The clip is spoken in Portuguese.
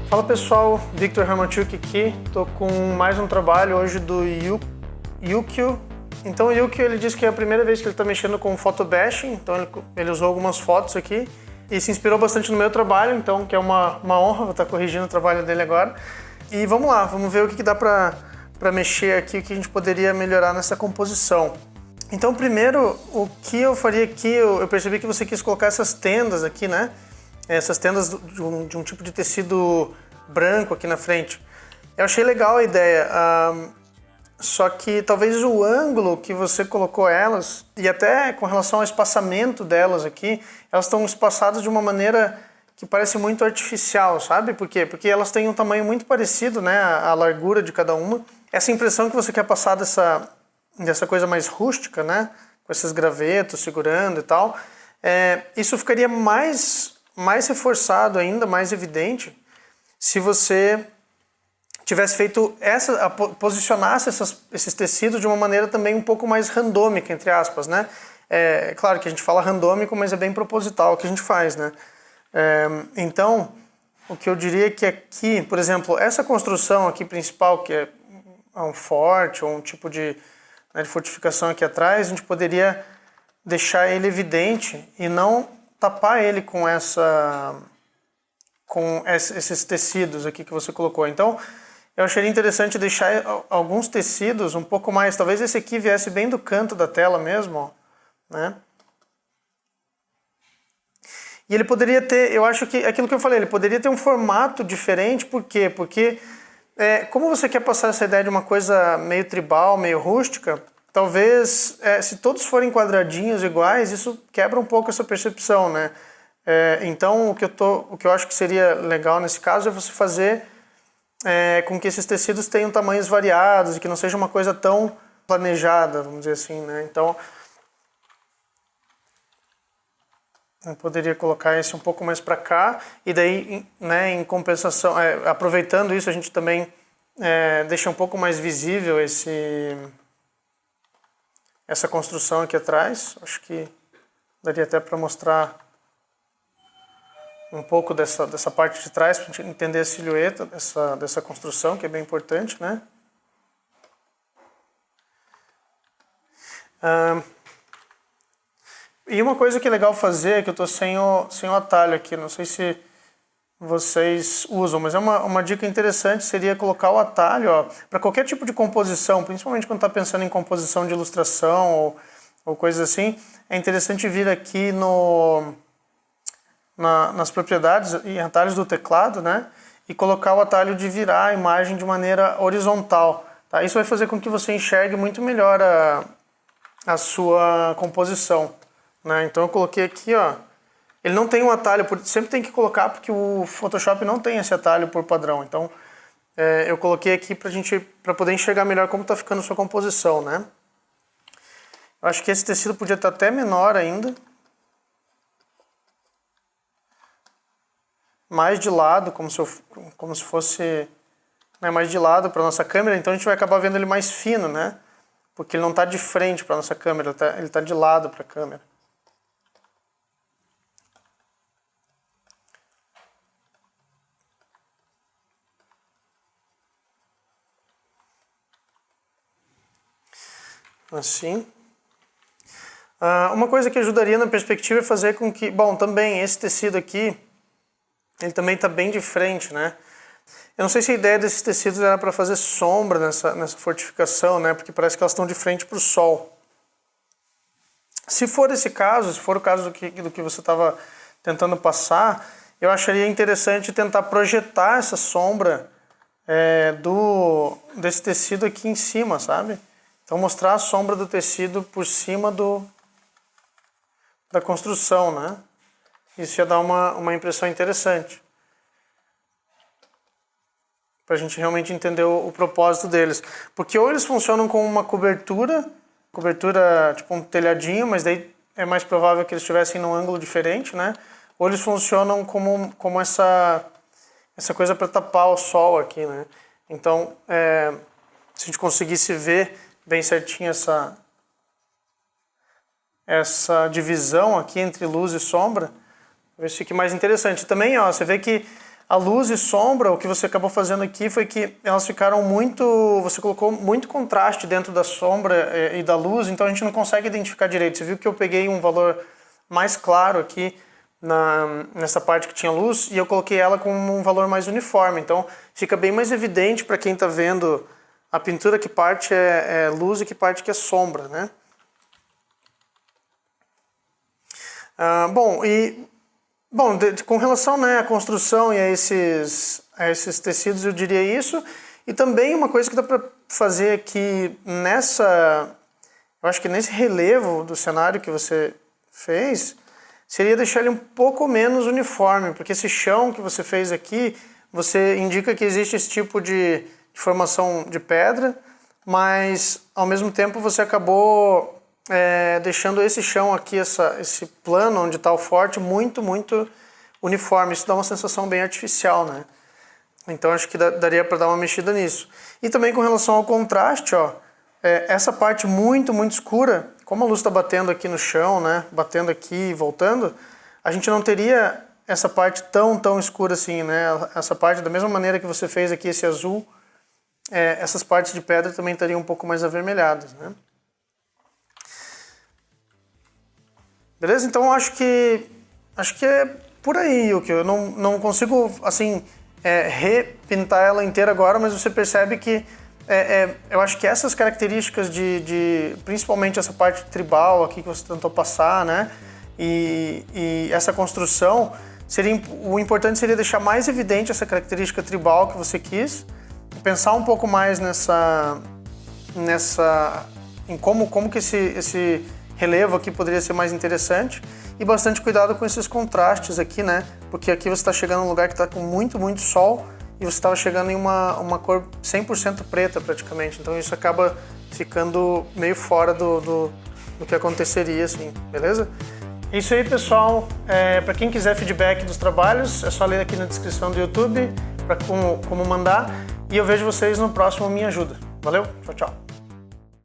Fala pessoal, Victor Hermanchuk aqui, estou com mais um trabalho hoje do Yukio. Então o Yukio, ele diz que é a primeira vez que ele está mexendo com photobashing, então ele usou algumas fotos aqui e se inspirou bastante no meu trabalho, então que é uma honra, vou estar corrigindo o trabalho dele agora. E vamos lá, vamos ver o que dá para mexer aqui, o que a gente poderia melhorar nessa composição. Então primeiro, o que eu faria aqui, eu percebi que você quis colocar essas tendas aqui, né? Essas tendas de um tipo de tecido branco aqui na frente. Eu achei legal a ideia, só que talvez o ângulo que você colocou elas, e até com relação ao espaçamento delas aqui, elas estão espaçadas de uma maneira que parece muito artificial, sabe? Por quê? Porque elas têm um tamanho muito parecido, né? A largura de cada uma. Essa impressão que você quer passar dessa coisa mais rústica, né? Com esses gravetos segurando e tal, isso ficaria mais reforçado ainda, mais evidente, se você tivesse feito posicionasse esses tecidos de uma maneira também um pouco mais randômica, entre aspas, né? É claro que a gente fala randômico, mas é bem proposital o que a gente faz, né? Então, o que eu diria é que aqui, por exemplo, essa construção aqui principal, que é um forte ou um tipo de fortificação aqui atrás, a gente poderia deixar ele evidente e não tapar ele com esses tecidos aqui que você colocou. Então, eu acharia interessante deixar alguns tecidos um pouco mais, talvez esse aqui viesse bem do canto da tela mesmo, ó, né? E ele poderia ter, eu acho que, aquilo que eu falei, ele poderia ter um formato diferente, por quê? Porque, como você quer passar essa ideia de uma coisa meio tribal, meio rústica, talvez, se todos forem quadradinhos iguais, isso quebra um pouco essa percepção, né? Então, o que eu acho que seria legal nesse caso é você fazer com que esses tecidos tenham tamanhos variados e que não seja uma coisa tão planejada, vamos dizer assim, né? Então, eu poderia colocar esse um pouco mais para cá e daí, né, em compensação, aproveitando isso, a gente também deixa um pouco mais visível essa construção aqui atrás. Acho que daria até para mostrar um pouco dessa parte de trás, para a gente entender a silhueta dessa construção, que é bem importante, né? E uma coisa que é legal fazer é que eu estou sem o atalho aqui, não sei se vocês usam, mas uma dica interessante seria colocar o atalho para qualquer tipo de composição, principalmente quando está pensando em composição de ilustração ou coisas assim. É interessante vir aqui nas propriedades e atalhos do teclado, né? E colocar o atalho de virar a imagem de maneira horizontal. Tá? Isso vai fazer com que você enxergue muito melhor a sua composição. Né? Então eu coloquei aqui, ó. Ele não tem um atalho, sempre tem que colocar porque o Photoshop não tem esse atalho por padrão. Então eu coloquei aqui para poder enxergar melhor como está ficando a sua composição, né? Eu acho que esse tecido podia estar até menor ainda. Mais de lado, como se fosse, né, mais de lado para a nossa câmera, então a gente vai acabar vendo ele mais fino, né? Porque ele não está de frente para a nossa câmera, ele está de lado para a câmera. Assim. Uma coisa que ajudaria na perspectiva é fazer com que, bom, também esse tecido aqui, ele também está bem de frente, né? Eu não sei se a ideia desses tecidos era para fazer sombra nessa fortificação, né? Porque parece que elas estão de frente para o sol. Se for esse caso, se for o caso do que você estava tentando passar, eu acharia interessante tentar projetar essa sombra desse tecido aqui em cima, sabe? Então mostrar a sombra do tecido por cima da construção, né? Isso ia dar uma impressão interessante. Para a gente realmente entender o propósito deles. Porque ou eles funcionam como uma cobertura tipo um telhadinho, mas daí é mais provável que eles estivessem num ângulo diferente, né? Ou eles funcionam como essa coisa para tapar o sol aqui, né? Então, se a gente conseguisse ver bem certinho essa divisão aqui entre luz e sombra, talvez fique mais interessante. Também, ó, você vê que A luz e sombra, o que você acabou fazendo aqui foi que elas ficaram muito... Você colocou muito contraste dentro da sombra e da luz, então a gente não consegue identificar direito. Você viu que eu peguei um valor mais claro aqui nessa parte que tinha luz e eu coloquei ela com um valor mais uniforme. Então fica bem mais evidente para quem está vendo a pintura que parte é luz e que parte que é sombra, né? Com relação, né, à construção e a esses tecidos, eu diria isso. E também uma coisa que dá para fazer aqui eu acho que nesse relevo do cenário que você fez, seria deixar ele um pouco menos uniforme, porque esse chão que você fez aqui, você indica que existe esse tipo de formação de pedra, mas ao mesmo tempo você acabou deixando esse chão aqui, esse plano onde está o forte, muito, muito uniforme. Isso dá uma sensação bem artificial, né? Então acho que daria para dar uma mexida nisso. E também com relação ao contraste, ó, essa parte muito, muito escura, como a luz está batendo aqui no chão, né? Batendo aqui e voltando, a gente não teria essa parte tão escura assim, né? Essa parte, da mesma maneira que você fez aqui esse azul, essas partes de pedra também estariam um pouco mais avermelhadas, né? Beleza? Então acho que é por aí, Yuki. Eu não consigo, assim, repintar ela inteira agora, mas você percebe que eu acho que essas características principalmente essa parte tribal aqui que você tentou passar, né? E essa construção, o importante seria deixar mais evidente essa característica tribal que você quis, pensar um pouco mais em como que esse relevo aqui poderia ser mais interessante, e bastante cuidado com esses contrastes aqui, né? Porque aqui você está chegando num lugar que está com muito, muito sol e você estava chegando em uma cor 100% preta praticamente, então isso acaba ficando meio fora do que aconteceria, assim, beleza? É isso aí, pessoal. Para quem quiser feedback dos trabalhos, é só ler aqui na descrição do YouTube para como mandar, e eu vejo vocês no próximo Me Ajuda. Valeu, tchau, tchau.